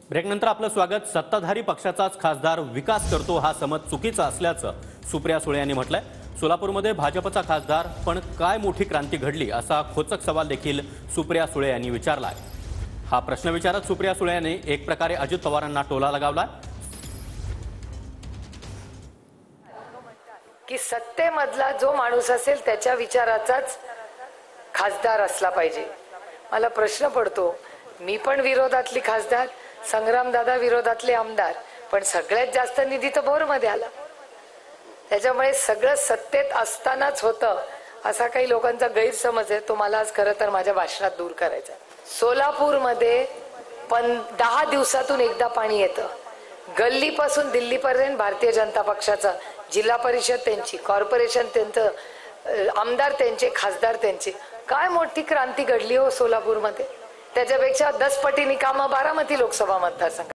ब्रेकनंतर आपलं स्वागत। सत्ताधारी पक्षाचाच खासदार विकास करतो हा समज चुकीचा असल्याचं सुप्रिया सुळे यांनी म्हटलंय। सोलापूरमध्ये भाजपचा खासदार, पण काय मोठी क्रांती घडली असा खोचक सवाल देखील सुप्रिया सुळे यांनी विचारलाय। हा प्रश्न विचारत सुप्रिया सुळे यांनी एक प्रकारे अजित पवारांना टोला लगावला की सत्तेमधला जो माणूस असेल त्याच्या विचाराचाच खासदार असला पाहिजे। मला प्रश्न पडतो, मी पण विरोधातली खासदार, संग्रामदादा विरोधातले आमदार, पण सगळ्यात जास्त निधी तर भोरमध्ये आला। त्याच्यामुळे सगळं सत्तेत असतानाच होतं असा काही लोकांचा गैरसमज आहे, तो मला आज खरं तर माझ्या भाषणात दूर करायचा। सोलापूरमध्ये 10 दिवसातून एकदा पाणी येतं। गल्लीपासून दिल्लीपर्यंत भारतीय जनता पक्षाचं, जिल्हा परिषद त्यांची, कॉर्पोरेशन त्यांचं, आमदार त्यांचे, खासदार त्यांचे। काय मोठी क्रांती घडली हो सोलापूरमध्ये। त्याच्यापेक्षा 10 पटीने कामं बारामती लोकसभा मतदारसंघात।